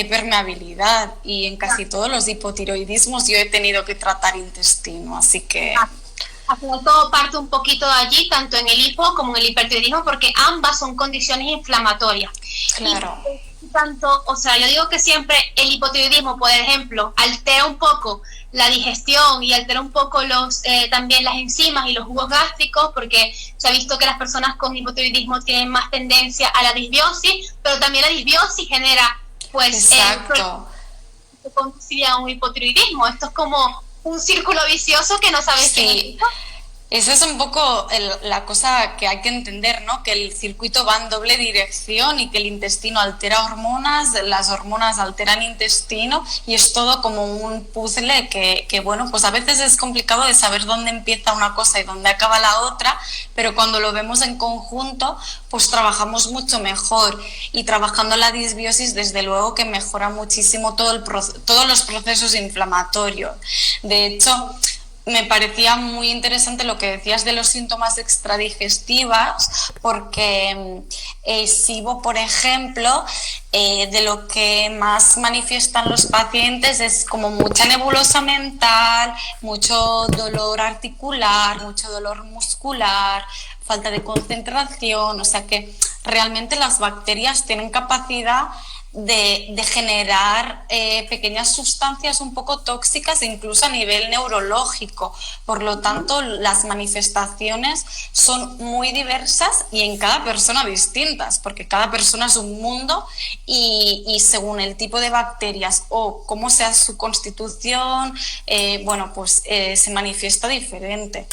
permeabilidad, y en casi todos los hipotiroidismos yo he tenido que tratar intestino, así que... Todo parte un poquito de allí, tanto en el hipo como en el hipertiroidismo, porque ambas son condiciones inflamatorias. Claro. Y tanto, o sea, yo digo que siempre el hipotiroidismo, por ejemplo, altera un poco la digestión y altera un poco también las enzimas y los jugos gástricos, porque se ha visto que las personas con hipotiroidismo tienen más tendencia a la disbiosis, pero también la disbiosis genera, pues, que conduciría a un hipotiroidismo. Esto es como un círculo vicioso que no sabes qué es. Esa es un poco la cosa que hay que entender, ¿no? Que el circuito va en doble dirección y que el intestino altera hormonas, las hormonas alteran intestino, y es todo como un puzzle que bueno, pues a veces es complicado de saber dónde empieza una cosa y dónde acaba la otra, pero cuando lo vemos en conjunto, pues trabajamos mucho mejor. Y trabajando la disbiosis, desde luego que mejora muchísimo todos los procesos inflamatorios. De hecho, me parecía muy interesante lo que decías de los síntomas extradigestivas, porque SIBO, por ejemplo, de lo que más manifiestan los pacientes es como mucha nebulosa mental, mucho dolor articular, mucho dolor muscular, falta de concentración, o sea que realmente las bacterias tienen capacidad de generar pequeñas sustancias un poco tóxicas, incluso a nivel neurológico. Por lo tanto, las manifestaciones son muy diversas y en cada persona distintas, porque cada persona es un mundo y según el tipo de bacterias o cómo sea su constitución, se manifiesta diferente.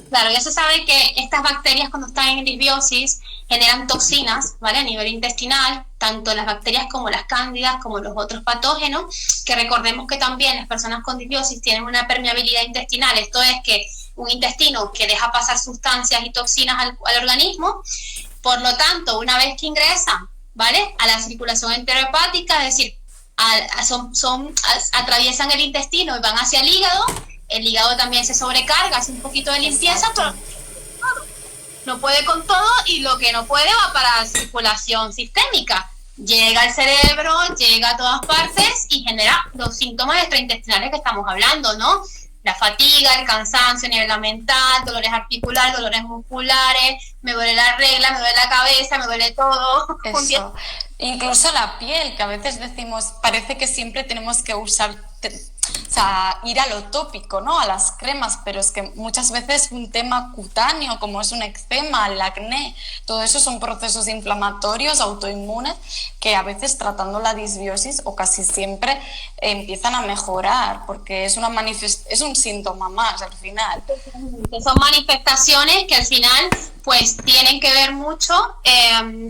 Claro, ya se sabe que estas bacterias, cuando están en disbiosis, generan toxinas, ¿vale? A nivel intestinal, tanto las bacterias como las cándidas, como los otros patógenos, que recordemos que también las personas con disbiosis tienen una permeabilidad intestinal, esto es que un intestino que deja pasar sustancias y toxinas al organismo. Por lo tanto, una vez que ingresan, ¿vale?, a la circulación enterohepática, es decir, atraviesan el intestino y van hacia el hígado también se sobrecarga, hace un poquito de limpieza, pero no puede con todo, y lo que no puede va para la circulación sistémica. Llega al cerebro, llega a todas partes y genera los síntomas extraintestinales que estamos hablando, ¿no? La fatiga, el cansancio a nivel mental, dolores articulares, dolores musculares, me duele la regla, me duele la cabeza, me duele todo. Eso. Incluso la piel, que a veces decimos, parece que siempre tenemos que usar, o sea, ir a lo tópico, ¿no?, a las cremas, pero es que muchas veces un tema cutáneo, como es un eczema, el acné, todo eso son procesos inflamatorios, autoinmunes, que a veces tratando la disbiosis, o casi siempre, empiezan a mejorar, porque es es un síntoma más al final. Son manifestaciones que al final pues tienen que ver mucho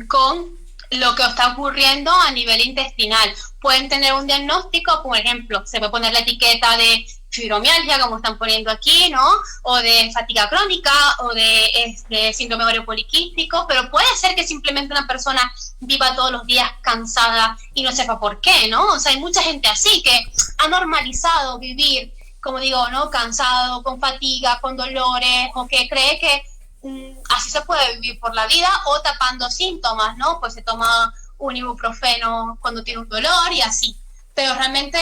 con lo que está ocurriendo a nivel intestinal. Pueden tener un diagnóstico, por ejemplo, se puede poner la etiqueta de fibromialgia, como están poniendo aquí, ¿no?, o de fatiga crónica, o de síndrome ovario poliquístico, pero puede ser que simplemente una persona viva todos los días cansada y no sepa por qué, ¿no? O sea, hay mucha gente así que ha normalizado vivir, como digo, ¿no?, cansado, con fatiga, con dolores, o que cree que así se puede vivir por la vida, o tapando síntomas, ¿no? Pues se toma un ibuprofeno cuando tiene un dolor y así. Pero realmente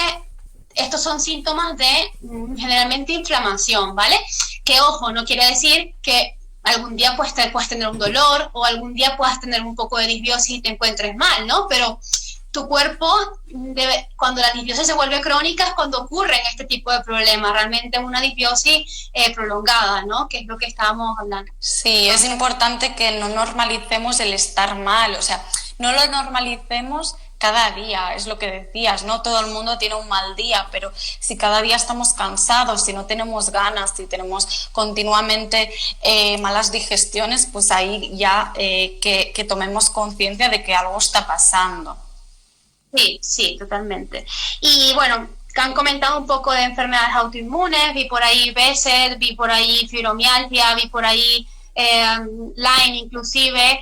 estos son síntomas de generalmente inflamación, ¿vale? Que, ojo, no quiere decir que algún día puedes tener un dolor, o algún día puedas tener un poco de disbiosis y te encuentres mal, ¿no? Pero tu cuerpo cuando la disbiosis se vuelve crónica es cuando ocurren este tipo de problemas, realmente una disbiosis prolongada, ¿no?, que es lo que estábamos hablando. Sí, es importante que no normalicemos el estar mal, o sea, no lo normalicemos cada día, es lo que decías, no todo el mundo tiene un mal día, pero si cada día estamos cansados, si no tenemos ganas, si tenemos continuamente malas digestiones, pues ahí ya que tomemos conciencia de que algo está pasando. Sí, sí, totalmente. Y bueno, han comentado un poco de enfermedades autoinmunes, vi por ahí BSED, vi por ahí fibromialgia, vi por ahí Lyme inclusive.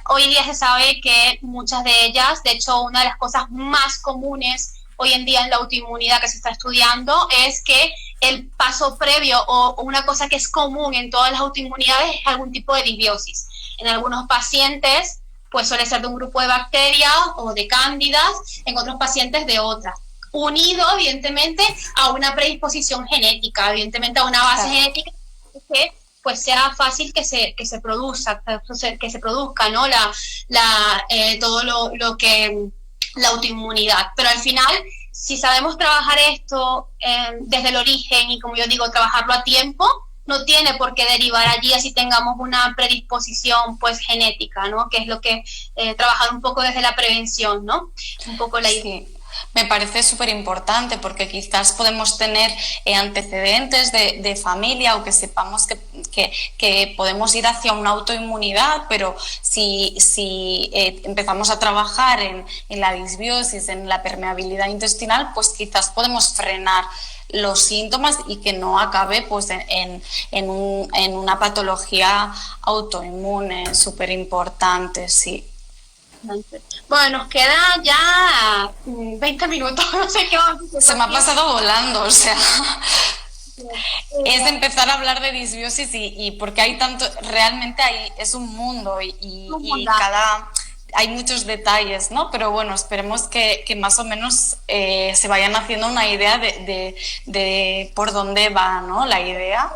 Hoy día se sabe que muchas de ellas, de hecho una de las cosas más comunes hoy en día en la autoinmunidad que se está estudiando es que el paso previo o una cosa que es común en todas las autoinmunidades es algún tipo de disbiosis. En algunos pacientes pues suele ser de un grupo de bacterias o de cándidas, en otros pacientes de otras. Unido, evidentemente, a una predisposición genética, evidentemente a una base genética que pues sea fácil que se produzca, ¿no?, todo lo que la autoinmunidad. Pero al final, si sabemos trabajar esto desde el origen y, como yo digo, trabajarlo a tiempo, no tiene por qué derivar allí así tengamos una predisposición pues genética, ¿no?, que es lo que trabajar un poco desde la prevención, ¿no?, un poco la idea. Sí. Me parece súper importante porque quizás podemos tener antecedentes de familia, o que sepamos que podemos ir hacia una autoinmunidad, pero si empezamos a trabajar en la disbiosis, en la permeabilidad intestinal, pues quizás podemos frenar los síntomas y que no acabe pues en una patología autoinmune súper importante, sí. Bueno, nos queda ya 20 minutos, no sé qué vamos a hacer. Se me ha pasado volando, o sea, es empezar a hablar de disbiosis y porque hay tanto, realmente es un mundo y hay muchos detalles, ¿no? Pero bueno, esperemos que más o menos se vayan haciendo una idea de por dónde va, ¿no?, la idea.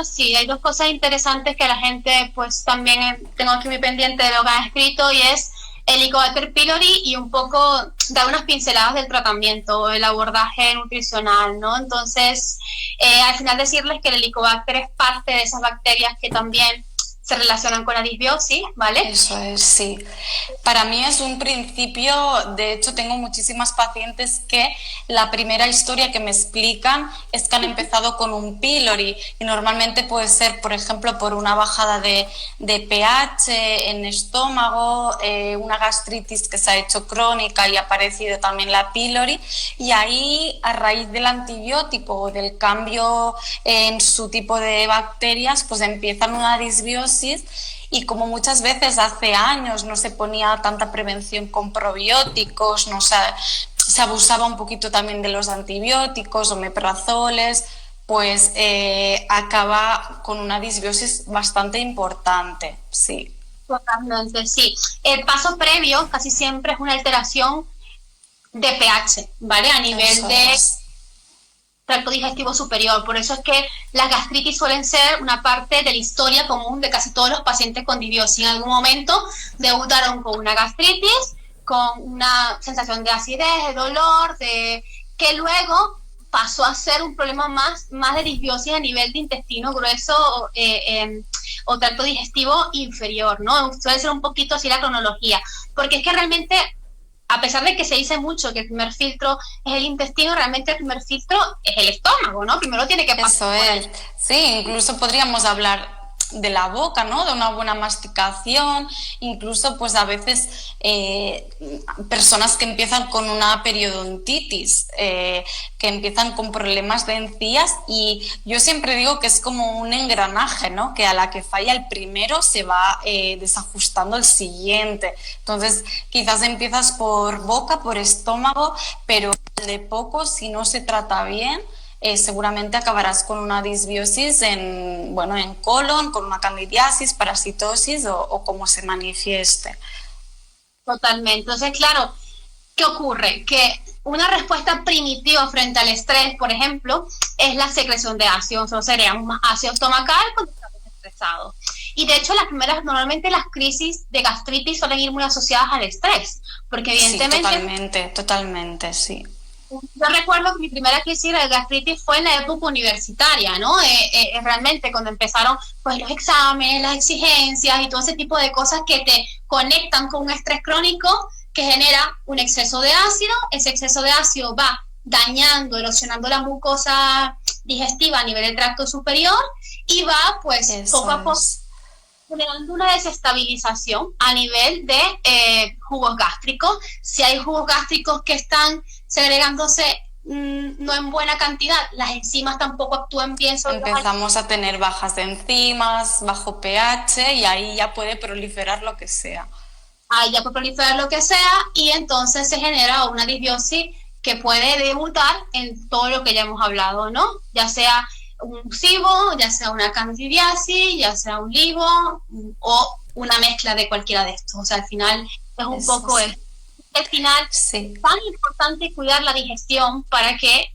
Sí, hay dos cosas interesantes que la gente, pues también tengo aquí muy pendiente de lo que han escrito, y es el Helicobacter pylori y un poco dar unas pinceladas del tratamiento, el abordaje nutricional, ¿no? Entonces, al final decirles que el Helicobacter es parte de esas bacterias que también se relacionan con la disbiosis, ¿vale? Eso es, sí. Para mí es un principio, de hecho tengo muchísimas pacientes que la primera historia que me explican es que han empezado con un pylori y normalmente puede ser, por ejemplo, por una bajada de pH en estómago, una gastritis que se ha hecho crónica y ha aparecido también la pylori, y ahí a raíz del antibiótico o del cambio en su tipo de bacterias, pues empiezan una disbiosis. Y como muchas veces hace años no se ponía tanta prevención con probióticos, no se abusaba un poquito también de los antibióticos, omeprazoles, pues acaba con una disbiosis bastante importante, sí. Totalmente, sí. El paso previo casi siempre es una alteración de pH, ¿vale? A nivel de tracto digestivo superior. Por eso es que las gastritis suelen ser una parte de la historia común de casi todos los pacientes con disbiosis. En algún momento debutaron con una gastritis, con una sensación de acidez, de dolor, que luego pasó a ser un problema más de disbiosis a nivel de intestino grueso o tracto digestivo inferior, ¿no? Suele ser un poquito así la cronología, porque es que realmente, a pesar de que se dice mucho que el primer filtro es el intestino, realmente el primer filtro es el estómago, ¿no? Primero tiene que pasar. Eso es. Sí, incluso podríamos hablar de la boca, ¿no? De una buena masticación, incluso pues a veces personas que empiezan con una periodontitis, que empiezan con problemas de encías, y yo siempre digo que es como un engranaje, ¿no? Que a la que falla el primero se va desajustando el siguiente. Entonces quizás empiezas por boca, por estómago, pero de poco, si no se trata bien, seguramente acabarás con una disbiosis en colon, con una candidiasis, parasitosis o como se manifieste. Totalmente. Entonces, claro, ¿qué ocurre? Que una respuesta primitiva frente al estrés, por ejemplo, es la secreción de ácido. O sea, sería un ácido estomacal cuando estamos estresados. Y de hecho, normalmente las crisis de gastritis suelen ir muy asociadas al estrés, porque evidentemente... Sí, totalmente, sí. Yo recuerdo que mi primera crisis de gastritis fue en la época universitaria, ¿no? Realmente cuando empezaron pues los exámenes, las exigencias y todo ese tipo de cosas que te conectan con un estrés crónico que genera un exceso de ácido. Ese exceso de ácido va dañando, erosionando la mucosa digestiva a nivel del tracto superior y va pues poco a poco generando una desestabilización a nivel de jugos gástricos. Si hay jugos gástricos que están segregándose no en buena cantidad, las enzimas tampoco actúan bien sobre empezamos a tener bajas de enzimas, bajo pH, y ahí ya puede proliferar lo que sea. Ahí ya puede proliferar lo que sea, y entonces se genera una disbiosis que puede debutar en todo lo que ya hemos hablado, ¿no? Ya sea un SIBO, ya sea una candidiasis, ya sea un LIBO o una mezcla de cualquiera de estos. O sea, al final es un poco sí. Al final sí. Tan importante cuidar la digestión para que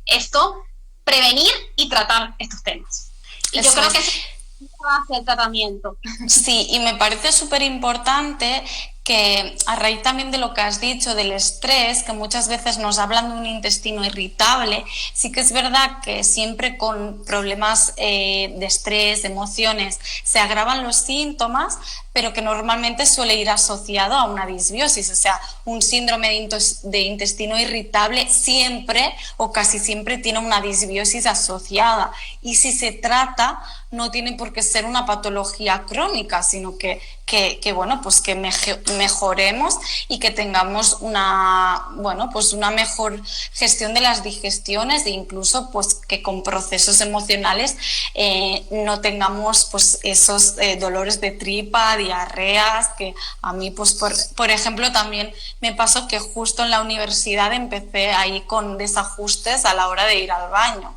prevenir y tratar estos temas. Y yo creo que es la base del tratamiento. Sí, y me parece súper importante que a raíz también de lo que has dicho del estrés, que muchas veces nos hablan de un intestino irritable, sí que es verdad que siempre con problemas de estrés, de emociones, se agravan los síntomas, pero que normalmente suele ir asociado a una disbiosis. O sea, un síndrome de intestino irritable siempre o casi siempre tiene una disbiosis asociada, y si se trata no tiene por qué ser una patología crónica, sino que mejoremos y que tengamos una mejor gestión de las digestiones, e incluso pues que con procesos emocionales no tengamos pues esos dolores de tripa, diarreas, que a mí pues por ejemplo también me pasó que justo en la universidad empecé ahí con desajustes a la hora de ir al baño.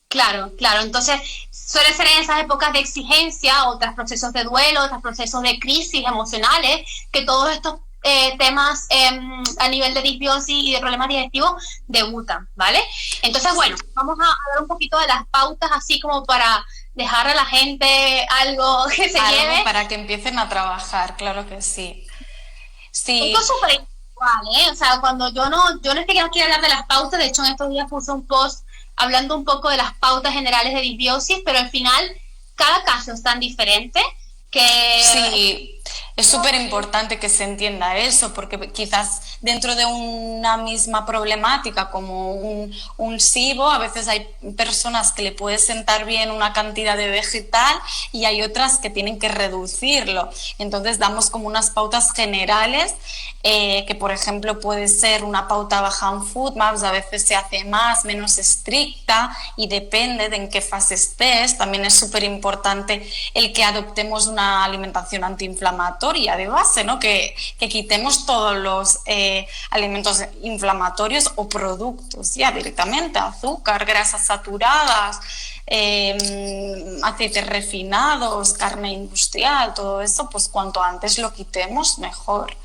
Claro, entonces suele ser en esas épocas de exigencia o tras procesos de duelo, tras procesos de crisis emocionales, que todos estos temas a nivel de disbiosis y de problemas digestivos debutan, ¿vale? Entonces, bueno, vamos a hablar un poquito de las pautas, así como para dejar a la gente algo que se lleve. Para que empiecen a trabajar, claro que sí. Sí. Esto es súper igual, o sea, cuando yo no es que no quiera hablar de las pautas, de hecho en estos días puse un post hablando un poco de las pautas generales de disbiosis, pero al final cada caso es tan diferente que... Sí, es súper importante que se entienda eso, porque quizás dentro de una misma problemática como un SIBO, a veces hay personas que le puede sentar bien una cantidad de vegetal y hay otras que tienen que reducirlo. Entonces damos como unas pautas generales, que por ejemplo puede ser una pauta baja en FODMAPs, a veces se hace más, menos estricta y depende de en qué fase estés. También es súper importante el que adoptemos una alimentación antiinflamatoria de base, ¿no? Que quitemos todos los alimentos inflamatorios o productos ya directamente, azúcar, grasas saturadas, aceites refinados, carne industrial, todo eso, pues cuanto antes lo quitemos, mejor.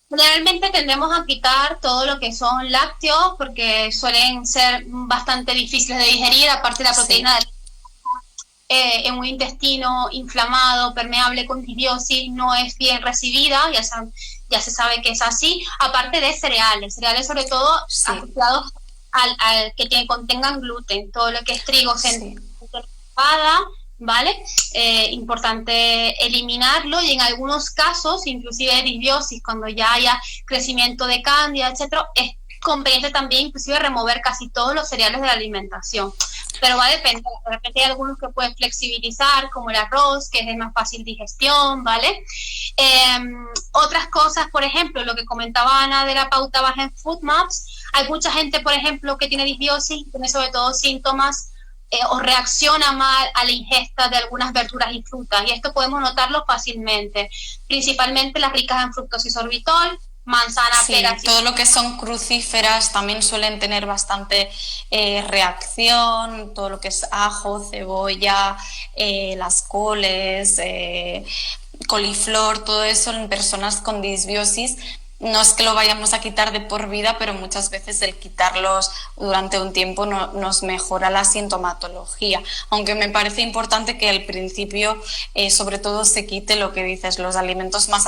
Generalmente tendemos a quitar todo lo que son lácteos porque suelen ser bastante difíciles de digerir, aparte de la proteína Sí. En un intestino inflamado, permeable con disbiosis, no es bien recibida, ya se sabe que es así, aparte de cereales sobre todo Sí, asociados al que contengan gluten, todo lo que es trigo, sí. cebada, ¿vale? Importante eliminarlo y en algunos casos, inclusive disbiosis, cuando ya haya crecimiento de cándida, etcétera, es conveniente también inclusive remover casi todos los cereales de la alimentación. Pero va a depender, de repente hay algunos que pueden flexibilizar, como el arroz, que es de más fácil digestión, ¿vale? Otras cosas, por ejemplo, lo que comentaba Ana de la pauta baja en FODMAPs, hay mucha gente, por ejemplo, que tiene disbiosis, tiene sobre todo síntomas o reacciona mal a la ingesta de algunas verduras y frutas, y esto podemos notarlo fácilmente, principalmente las ricas en fructosa y sorbitol, manzana, Sí, pera... todo lo que son crucíferas también suelen tener bastante reacción, todo lo que es ajo, cebolla, las coles, coliflor, todo eso en personas con disbiosis. No es que lo vayamos a quitar de por vida, pero muchas veces el quitarlos durante un tiempo nos mejora la sintomatología. Aunque me parece importante que al principio, sobre todo, se quite lo que dices, los alimentos más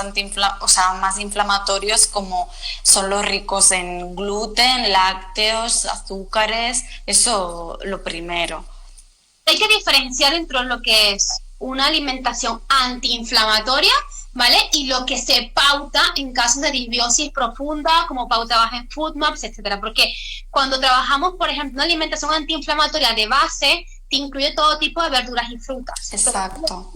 más inflamatorios, como son los ricos en gluten, lácteos, azúcares, eso lo primero. Hay que diferenciar entre lo que es una alimentación antiinflamatoria, ¿vale? Y lo que se pauta en casos de disbiosis profunda, como pauta baja en FODMAPs, etcétera. Porque cuando trabajamos, por ejemplo, una alimentación antiinflamatoria de base, te incluye todo tipo de verduras y frutas. Exacto.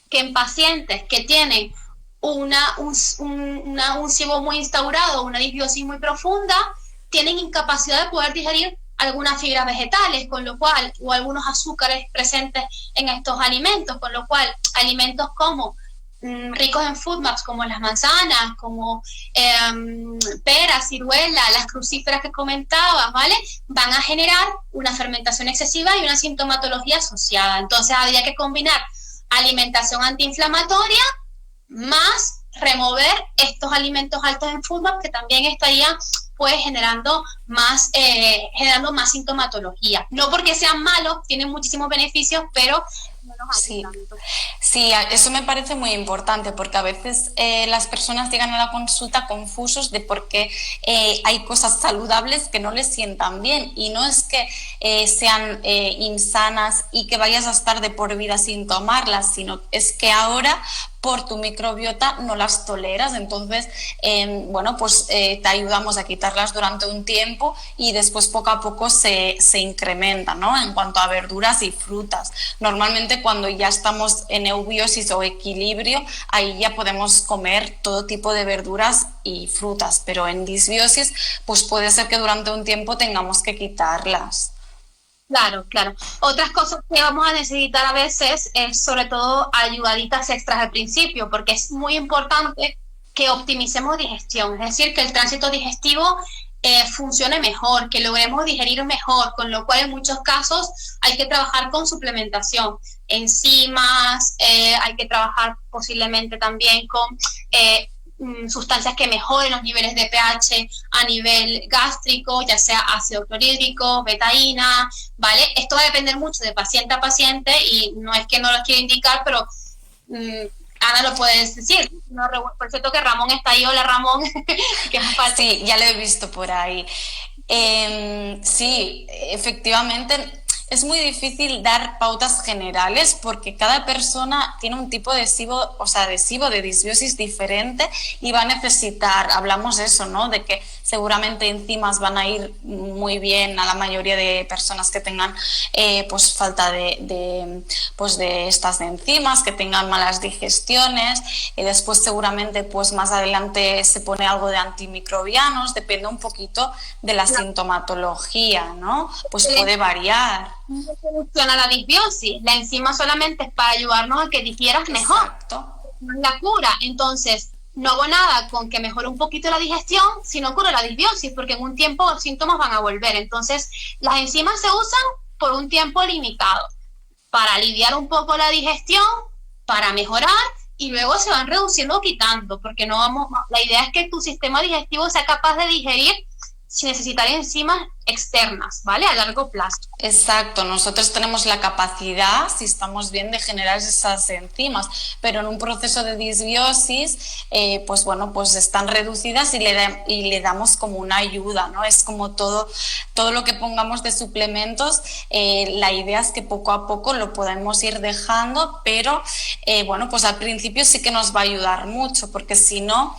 Que en pacientes que tienen un SIBO muy instaurado, una disbiosis muy profunda, tienen incapacidad de poder digerir algunas fibras vegetales, con lo cual, o algunos azúcares presentes en estos alimentos, con lo cual alimentos como ricos en FODMAPs, como las manzanas, como peras, ciruelas, las crucíferas que comentaba, ¿vale? Van a generar una fermentación excesiva y una sintomatología asociada. Entonces habría que combinar alimentación antiinflamatoria más remover estos alimentos altos en FODMAP que también estarían pues generando más sintomatología. No porque sean malos, tienen muchísimos beneficios, pero no nos Sí, ayudan. sí, eso me parece muy importante porque a veces las personas llegan a la consulta confusos de por qué hay cosas saludables que no les sientan bien, y no es que sean insanas y que vayas a estar de por vida sin tomarlas, sino es que ahora por tu microbiota no las toleras. Entonces bueno, pues te ayudamos a quitarlas durante un tiempo y después poco a poco se incrementa, ¿no? En cuanto a verduras y frutas. Normalmente cuando ya estamos en eubiosis o equilibrio, ahí ya podemos comer todo tipo de verduras y frutas, pero en disbiosis pues puede ser que durante un tiempo tengamos que quitarlas. Claro, claro. Otras cosas que vamos a necesitar a veces es sobre todo ayudaditas extras al principio, porque es muy importante que optimicemos digestión, es decir, que el tránsito digestivo funcione mejor, que logremos digerir mejor, con lo cual en muchos casos hay que trabajar con suplementación, enzimas, hay que trabajar posiblemente también con sustancias que mejoren los niveles de pH a nivel gástrico, ya sea ácido clorhídrico, betaína, ¿vale? Esto va a depender mucho de paciente a paciente y no es que no lo quiera indicar, pero Ana lo puedes decir. No, por cierto que Ramón está ahí. Hola, Ramón. Sí, ya lo he visto por ahí. Sí, efectivamente, es muy difícil dar pautas generales porque cada persona tiene un tipo de adhesivo de disbiosis diferente y va a necesitar, hablamos de eso, ¿no? De que seguramente enzimas van a ir muy bien a la mayoría de personas que tengan pues falta pues de estas enzimas, que tengan malas digestiones, y después seguramente pues más adelante se pone algo de antimicrobianos, depende un poquito de la sintomatología, ¿no? Pues puede variar. No soluciona la disbiosis, la enzima solamente es para ayudarnos a que digieras mejor. Exacto. No es la cura, entonces no hago nada con que mejore un poquito la digestión si no curo la disbiosis, porque en un tiempo los síntomas van a volver. Entonces las enzimas se usan por un tiempo limitado, para aliviar un poco la digestión, para mejorar, y luego se van reduciendo o quitando, porque la idea es que tu sistema digestivo sea capaz de digerir sin necesitar enzimas externas, ¿vale? A largo plazo. Exacto, nosotros tenemos la capacidad, si estamos bien, de generar esas enzimas, pero en un proceso de disbiosis, pues bueno, pues están reducidas y le damos como una ayuda, ¿no? Es como todo lo que pongamos de suplementos, la idea es que poco a poco lo podemos ir dejando, pero bueno, pues al principio sí que nos va a ayudar mucho, porque si no,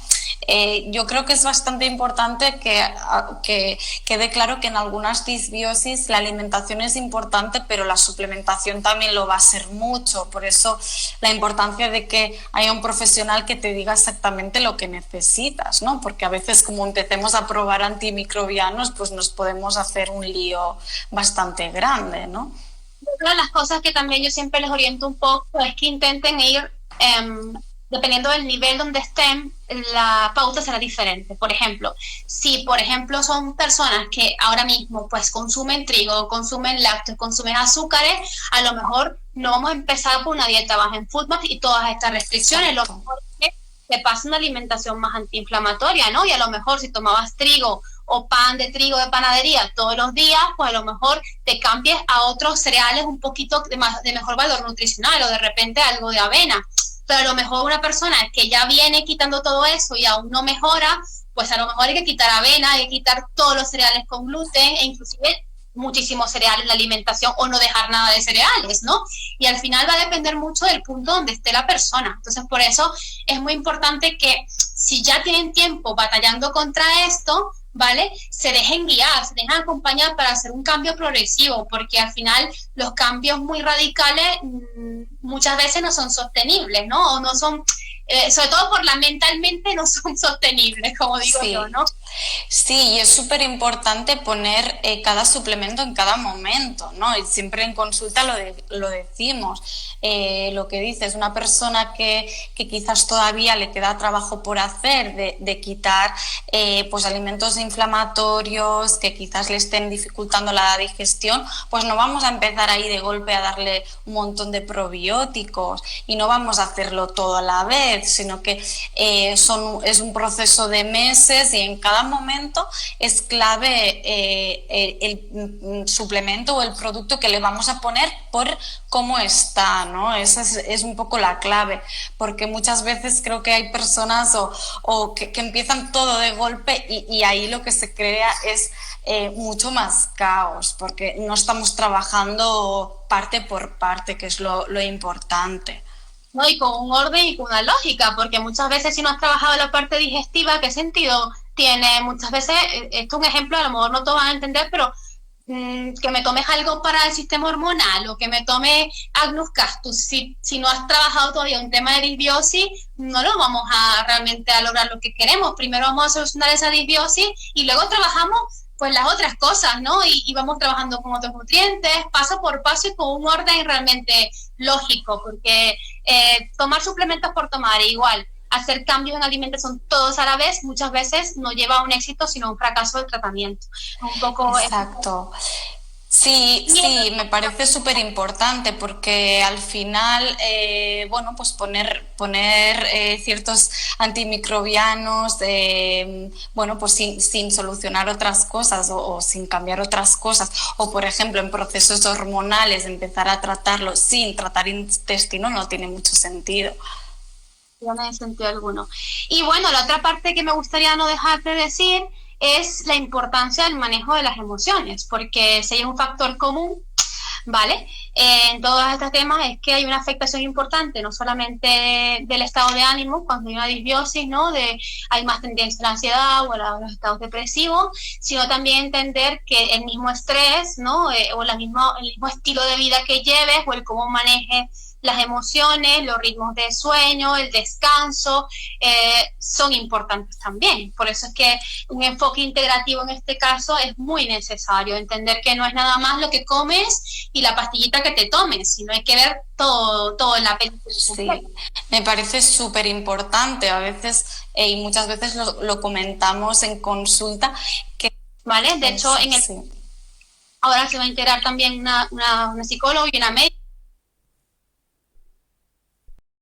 yo creo que es bastante importante que quede claro que en algunas disbiosis la alimentación es importante, pero la suplementación también lo va a ser mucho. Por eso la importancia de que haya un profesional que te diga exactamente lo que necesitas, ¿no? Porque a veces como empecemos a probar antimicrobianos, pues nos podemos hacer un lío bastante grande, ¿no? Una de las cosas que también yo siempre les oriento un poco es que intenten ir... dependiendo del nivel donde estén, la pauta será diferente. Por ejemplo, si son personas que ahora mismo pues consumen trigo, consumen lácteos, consumen azúcares, a lo mejor no vamos a empezar por una dieta baja en FODMAP y todas estas restricciones. Exacto. Lo mejor es que te pase una alimentación más antiinflamatoria, ¿no? Y a lo mejor si tomabas trigo o pan de trigo de panadería todos los días, pues a lo mejor te cambies a otros cereales un poquito de mejor valor nutricional, o de repente algo de avena. Pero a lo mejor una persona que ya viene quitando todo eso y aún no mejora, pues a lo mejor hay que quitar avena, hay que quitar todos los cereales con gluten, e inclusive muchísimos cereales en la alimentación, o no dejar nada de cereales, ¿no? Y al final va a depender mucho del punto donde esté la persona. Entonces, por eso es muy importante que si ya tienen tiempo batallando contra esto, ¿vale? Se dejen guiar, se dejen acompañar para hacer un cambio progresivo, porque al final los cambios muy radicales muchas veces no son sostenibles, ¿no? O no son, sobre todo mentalmente no son sostenibles, como digo yo, ¿no? Sí, y es súper importante poner cada suplemento en cada momento, ¿no? Y siempre en consulta lo decimos. Lo que dices, una persona que quizás todavía le queda trabajo por hacer de quitar pues alimentos inflamatorios que quizás le estén dificultando la digestión, pues no vamos a empezar ahí de golpe a darle un montón de probióticos y no vamos a hacerlo todo a la vez, sino que es un proceso de meses, y en cada momento es clave el suplemento o el producto que le vamos a poner por cómo está, ¿no? Esa es un poco la clave, porque muchas veces creo que hay personas que empiezan todo de golpe y ahí lo que se crea es mucho más caos, porque no estamos trabajando parte por parte, que es lo importante. ¿No? Y con un orden y con una lógica, porque muchas veces si no has trabajado la parte digestiva, ¿qué sentido tiene? Muchas veces, esto es un ejemplo, a lo mejor no todos van a entender, pero que me tomes algo para el sistema hormonal, o que me tome Agnus Castus, si no has trabajado todavía un tema de disbiosis, no lo vamos a realmente a lograr lo que queremos. Primero vamos a solucionar esa disbiosis y luego trabajamos pues las otras cosas, ¿no? Y vamos trabajando con otros nutrientes, paso por paso y con un orden realmente lógico, porque tomar suplementos por tomar, igual hacer cambios en alimentación todos a la vez, muchas veces no lleva a un éxito, sino a un fracaso del tratamiento. Un poco exacto. Sí, me parece súper importante, porque al final, bueno, pues poner ciertos antimicrobianos, bueno, pues sin solucionar otras cosas o sin cambiar otras cosas, o por ejemplo en procesos hormonales empezar a tratarlo sin tratar intestino, no tiene mucho sentido. No tiene sentido alguno. Y bueno, la otra parte que me gustaría no dejar de decir es la importancia del manejo de las emociones, porque si hay un factor común, ¿vale? En todos estos temas es que hay una afectación importante, no solamente del estado de ánimo, cuando hay una disbiosis, ¿no? Hay más tendencia a la ansiedad o a los estados depresivos, sino también entender que el mismo estrés, ¿no? O el mismo estilo de vida que lleves o el cómo manejes las emociones, los ritmos de sueño, el descanso, son importantes también. Por eso es que un enfoque integrativo en este caso es muy necesario, entender que no es nada más lo que comes y la pastillita que te tomes, sino hay que ver todo en la película. Sí, me parece súper importante. A veces, y muchas veces lo comentamos en consulta, que ¿vale? De hecho, sí. ahora se va a integrar también una psicóloga y una médica